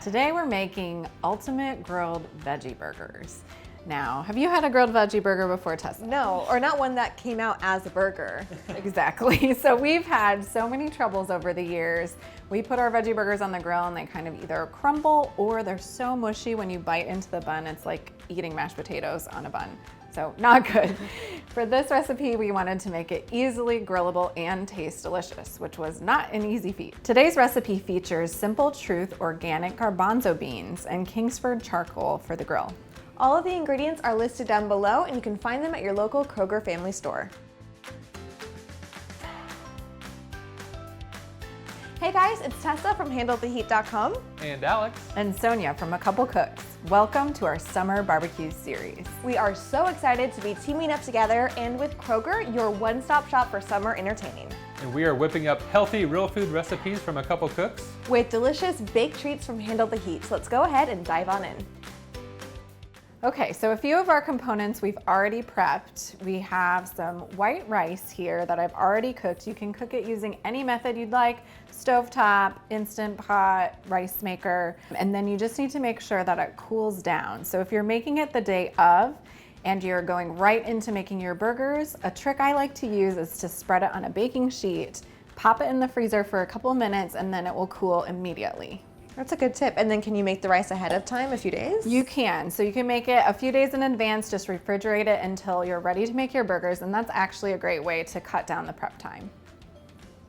Today we're making ultimate grilled veggie burgers. Now, have you had a grilled veggie burger before, Tessa? No, or not one that came out as a burger. Exactly. So we've had so many troubles over the years. We put our veggie burgers on the grill and they kind of either crumble or they're so mushy when you bite into the bun, it's like eating mashed potatoes on a bun. So not good. For this recipe, we wanted to make it easily grillable and taste delicious, which was not an easy feat. Today's recipe features Simple Truth organic garbanzo beans and Kingsford charcoal for the grill. All of the ingredients are listed down below and you can find them at your local Kroger family store. Hey guys, it's Tessa from HandleTheHeat.com. And Alex. And Sonia from A Couple Cooks. Welcome to our summer barbecue series. We are so excited to be teaming up together and with Kroger, your one-stop shop for summer entertaining. And we are whipping up healthy real food recipes from A Couple Cooks. With delicious baked treats from Handle the Heat. So let's go ahead and dive on in. Okay, so a few of our components we've already prepped. We have some white rice here that I've already cooked. You can cook it using any method you'd like, stovetop, Instant Pot, rice maker, and then you just need to make sure that it cools down. So if you're making it the day of and you're going right into making your burgers, a trick I like to use is to spread it on a baking sheet, pop it in the freezer for a couple minutes, and then it will cool immediately. That's a good tip. And then can you make the rice ahead of time, a few days? You can. So you can make it a few days in advance, just refrigerate it until you're ready to make your burgers, and that's actually a great way to cut down the prep time.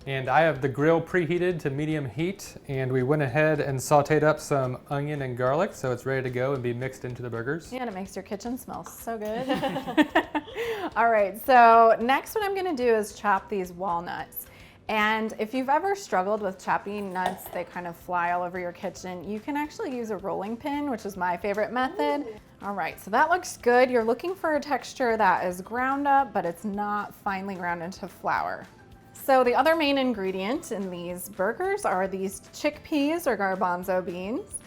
And I have the grill preheated to medium heat, and we went ahead and sauteed up some onion and garlic so it's ready to go and be mixed into the burgers. Yeah, and it makes your kitchen smell so good. All right, so next what I'm gonna do is chop these walnuts. And if you've ever struggled with chopping nuts, they kind of fly all over your kitchen, you can actually use a rolling pin, which is my favorite method. All right, so that looks good. You're looking for a texture that is ground up, but it's not finely ground into flour. So the other main ingredient in these burgers are these chickpeas or garbanzo beans.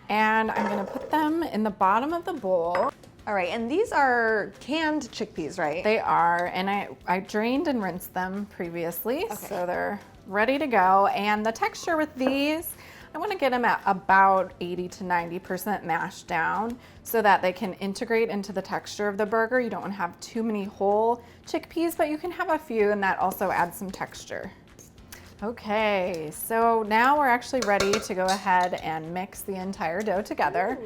And I'm gonna put them in the bottom of the bowl. All right, and these are canned chickpeas, right? They are, and I drained and rinsed them previously, so they're ready to go. And the texture with these, I want to get them at about 80 to 90% mashed down so that they can integrate into the texture of the burger. You don't want to have too many whole chickpeas, but you can have a few, and that also adds some texture. Okay, so now we're actually ready to go ahead and mix the entire dough together.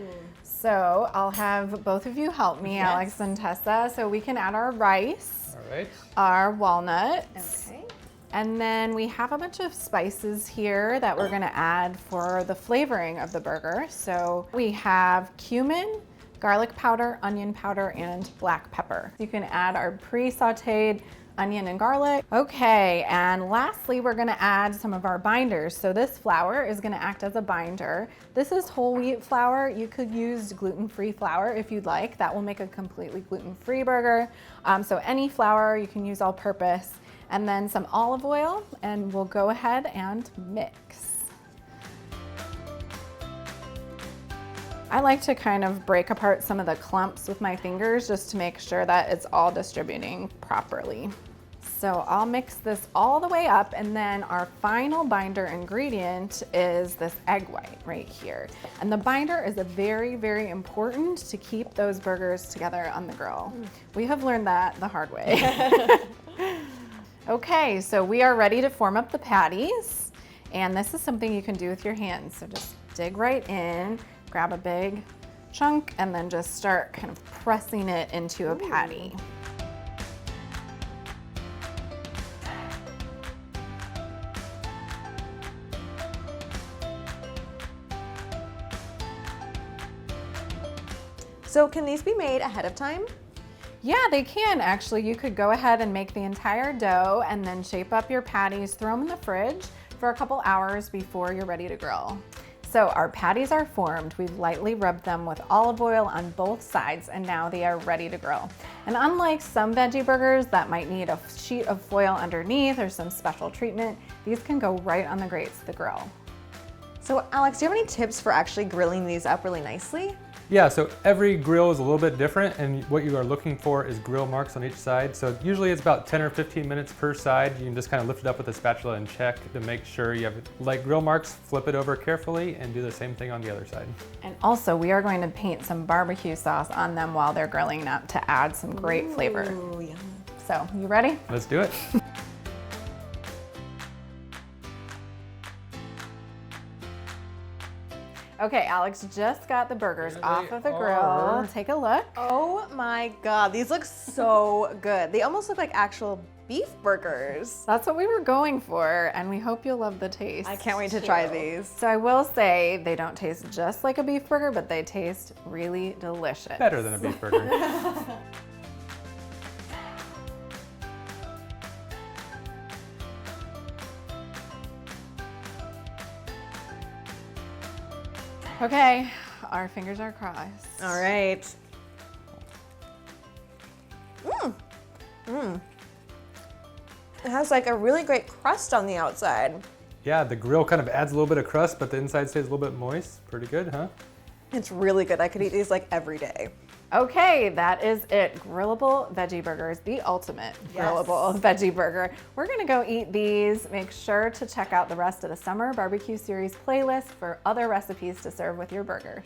So I'll have both of you help me, Yes. Alex and Tessa, so we can add our rice, All right. our walnuts, Okay. and then we have a bunch of spices here that we're gonna add for the flavoring of the burger. So we have cumin, garlic powder, onion powder, and black pepper. You can add our pre-sauteed onion and garlic. Okay, and lastly, we're gonna add some of our binders. So this flour is gonna act as a binder. This is whole wheat flour. You could use gluten-free flour if you'd like. That will make a completely gluten-free burger. So any flour, you can use all purpose. And then some olive oil, and we'll go ahead and mix. I like to kind of break apart some of the clumps with my fingers just to make sure that it's all distributing properly. So I'll mix this all the way up, and then our final binder ingredient is this egg white right here. And the binder is very, very important to keep those burgers together on the grill. We have learned that the hard way. Okay, so we are ready to form up the patties. And this is something you can do with your hands. So just dig right in, grab a big chunk, and then just start kind of pressing it into a patty. So can these be made ahead of time? Yeah, they can actually. You could go ahead and make the entire dough and then shape up your patties, throw them in the fridge for a couple hours before you're ready to grill. So our patties are formed. We've lightly rubbed them with olive oil on both sides, and now they are ready to grill. And unlike some veggie burgers that might need a sheet of foil underneath or some special treatment, these can go right on the grates of the grill. So Alex, do you have any tips for actually grilling these up really nicely? Yeah, so every grill is a little bit different, and what you are looking for is grill marks on each side. So usually it's about 10 or 15 minutes per side. You can just kind of lift it up with a spatula and check to make sure you have like grill marks, flip it over carefully, and do the same thing on the other side. And also we are going to paint some barbecue sauce on them while they're grilling up to add some great flavor. Ooh, yum. So, you ready? Let's do it. Okay, Alex just got the burgers There off they of the are. grill. Take a look. Oh my God, these look so good. They almost look like actual beef burgers. That's what we were going for, and we hope you'll love the taste. I can't wait to try these. So I will say they don't taste just like a beef burger, but they taste really delicious. Better than a beef burger. Okay, our fingers are crossed. All right. It has like a really great crust on the outside. Yeah, the grill kind of adds a little bit of crust, but the inside stays a little bit moist. Pretty good, huh? It's really good. I could eat these like every day. Okay, that is it. Grillable veggie burgers, the ultimate grillable veggie burger. We're gonna go eat these. Make sure to check out the rest of the Summer Barbecue Series playlist for other recipes to serve with your burgers.